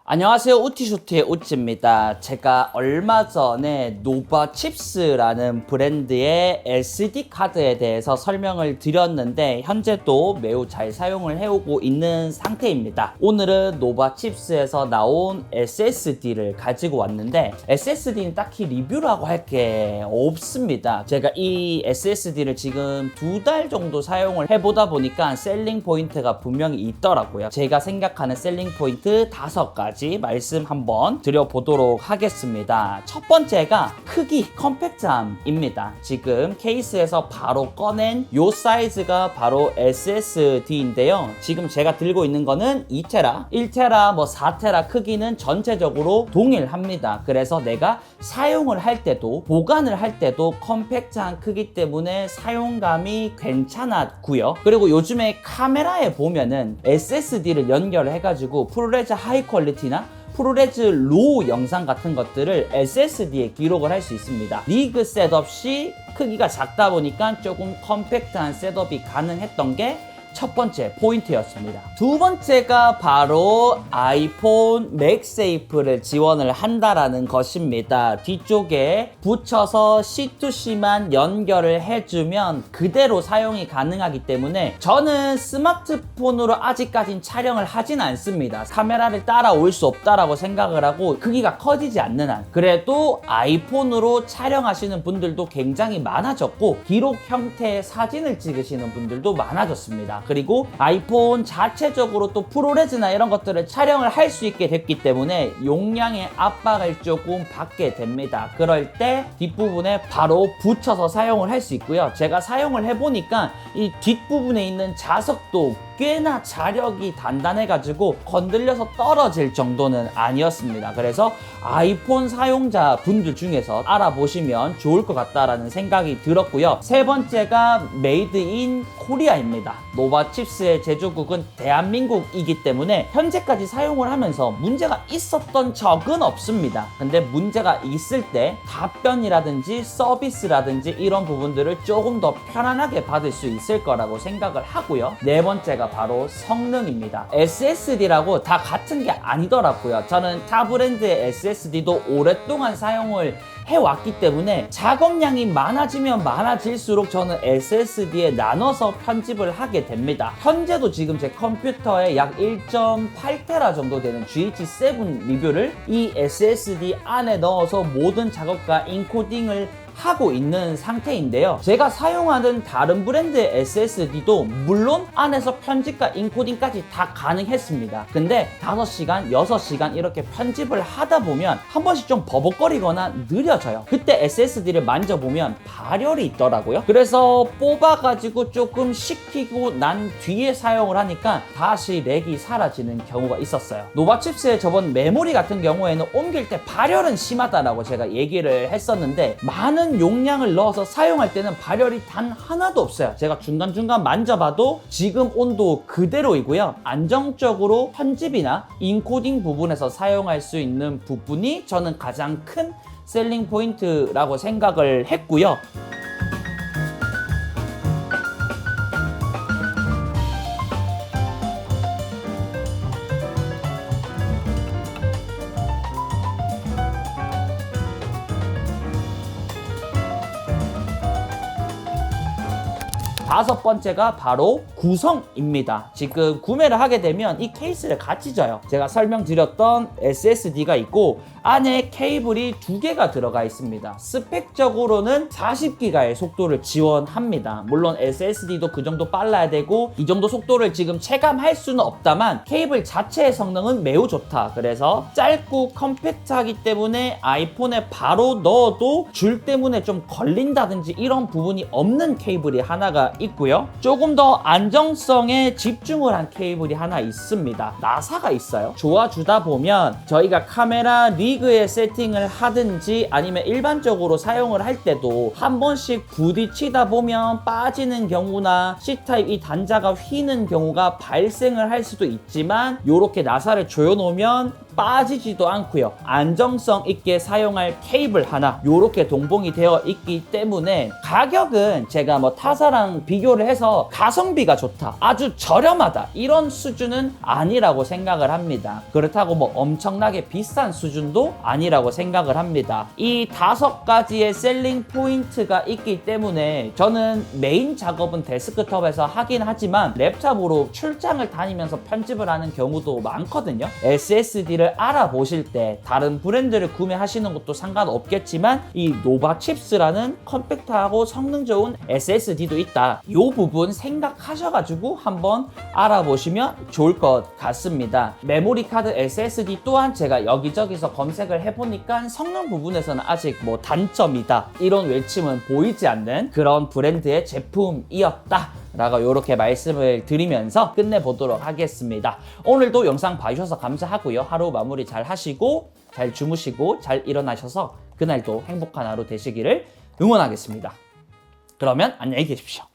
안녕하세요. 우티슈트의 우찌입니다. 제가 얼마 전에 노바칩스라는 브랜드의 SD 카드에 대해서 설명을 드렸는데 현재도 매우 잘 사용을 해오고 있는 상태입니다. 오늘은 노바칩스에서 나온 SSD를 가지고 왔는데 SSD는 딱히 리뷰를 하고 할 게 없습니다. 제가 이 SSD를 지금 2달 정도 사용을 해보다 보니까 셀링 포인트가 분명히 있더라고요. 제가 생각하는 셀링 포인트 5가지 말씀 한번 드려보도록 하겠습니다. 첫 번째가 크기, 컴팩트함입니다. 지금 케이스에서 바로 꺼낸 요 사이즈가 바로 SSD인데요. 지금 제가 들고 있는 거는 2테라, 1테라, 4테라 크기는 전체적으로 동일합니다. 그래서 내가 사용을 할 때도 보관을 할 때도 컴팩트한 크기 때문에 사용감이 괜찮았고요. 그리고 요즘에 카메라에 보면은 SSD를 연결을 해가지고 프로레즈 하이 퀄리티나 프로레즈 로우 영상 같은 것들을 SSD에 기록을 할 수 있습니다. 리그 셋업 시 크기가 작다 보니까 조금 컴팩트한 셋업이 가능했던 게 첫 번째 포인트였습니다. 두 번째가 바로 아이폰 맥세이프를 지원을 한다라는 것입니다. 뒤쪽에 붙여서 C2C만 연결을 해주면 그대로 사용이 가능하기 때문에 저는 스마트폰으로 아직까진 촬영을 하진 않습니다. 카메라를 따라올 수 없다라고 생각을 하고 크기가 커지지 않는 한 그래도 아이폰으로 촬영하시는 분들도 굉장히 많아졌고 기록 형태의 사진을 찍으시는 분들도 많아졌습니다. 그리고 아이폰 자체적으로 또 프로레즈나 이런 것들을 촬영을 할 수 있게 됐기 때문에 용량의 압박을 조금 받게 됩니다. 그럴 때 뒷부분에 바로 붙여서 사용을 할 수 있고요. 제가 사용을 해보니까 이 뒷부분에 있는 자석도 꽤나 자력이 단단해가지고 건들려서 떨어질 정도는 아니었습니다. 그래서 아이폰 사용자 분들 중에서 알아보시면 좋을 것 같다라는 생각이 들었고요. 세 번째가 메이드 인 코리아입니다. 노바칩스의 제조국은 대한민국이기 때문에 현재까지 사용을 하면서 문제가 있었던 적은 없습니다. 근데 문제가 있을 때 답변이라든지 서비스라든지 이런 부분들을 조금 더 편안하게 받을 수 있을 거라고 생각을 하고요. 네 번째가 바로 성능입니다. SSD라고 다 같은 게 아니더라고요. 저는 타 브랜드의 SSD도 오랫동안 사용을 해왔기 때문에 작업량이 많아지면 많아질수록 저는 SSD에 나눠서 편집을 하게 됩니다. 현재도 지금 제 컴퓨터에 약 1.8테라 정도 되는 GH7 리뷰를 이 SSD 안에 넣어서 모든 작업과 인코딩을 하고 있는 상태인데요. 제가 사용하는 다른 브랜드의 SSD도 물론 안에서 편집과 인코딩까지 다 가능했습니다. 근데 5시간, 6시간 이렇게 편집을 하다 보면 한 번씩 좀 버벅거리거나 느려져요. 그때 SSD를 만져보면 발열이 있더라고요. 그래서 뽑아가지고 조금 식히고 난 뒤에 사용을 하니까 다시 렉이 사라지는 경우가 있었어요. 노바칩스의 저번 메모리 같은 경우에는 옮길 때 발열은 심하다라고 제가 얘기를 했었는데 많은 용량을 넣어서 사용할 때는 발열이 단 하나도 없어요. 제가 중간중간 만져봐도 지금 온도 그대로이고요. 안정적으로 편집이나 인코딩 부분에서 사용할 수 있는 부분이 저는 가장 큰 셀링 포인트라고 생각을 했고요. 다섯 번째가 바로 구성입니다. 지금 구매를 하게 되면 이 케이스를 같이 줘요. 제가 설명드렸던 SSD가 있고 안에 케이블이 2개가 들어가 있습니다. 스펙적으로는 40기가의 속도를 지원합니다. 물론 SSD도 그 정도 빨라야 되고 이 정도 속도를 지금 체감할 수는 없다만 케이블 자체의 성능은 매우 좋다. 그래서 짧고 컴팩트하기 때문에 아이폰에 바로 넣어도 줄 때문에 좀 걸린다든지 이런 부분이 없는 케이블이 하나가 있고요. 조금 더 안정성에 집중을 한 케이블이 하나 있습니다. 나사가 있어요. 좋아주다 보면 저희가 카메라 리그에 세팅을 하든지 아니면 일반적으로 사용을 할 때도 한 번씩 부딪히다 보면 빠지는 경우나 C타입 이 단자가 휘는 경우가 발생을 할 수도 있지만 이렇게 나사를 조여놓으면 빠지지도 않고요. 안정성 있게 사용할 케이블 하나 요렇게 동봉이 되어 있기 때문에 가격은 제가 뭐 타사랑 비교를 해서 가성비가 좋다, 아주 저렴하다 이런 수준은 아니라고 생각을 합니다. 그렇다고 뭐 엄청나게 비싼 수준도 아니라고 생각을 합니다. 이 5가지의 셀링 포인트가 있기 때문에 저는 메인 작업은 데스크톱에서 하긴 하지만 랩탑으로 출장을 다니면서 편집을 하는 경우도 많거든요. SSD를 알아보실 때 다른 브랜드를 구매하시는 것도 상관없겠지만 이 노바칩스라는 컴팩트하고 성능 좋은 SSD도 있다. 이 부분 생각하셔가지고 한번 알아보시면 좋을 것 같습니다. 메모리 카드 SSD 또한 제가 여기저기서 검색을 해보니까 성능 부분에서는 아직 뭐 단점이다 이런 외침은 보이지 않는 그런 브랜드의 제품이었다 라고 이렇게 말씀을 드리면서 끝내보도록 하겠습니다. 오늘도 영상 봐주셔서 감사하고요. 하루 마무리 잘 하시고 잘 주무시고 잘 일어나셔서 그날도 행복한 하루 되시기를 응원하겠습니다. 그러면 안녕히 계십시오.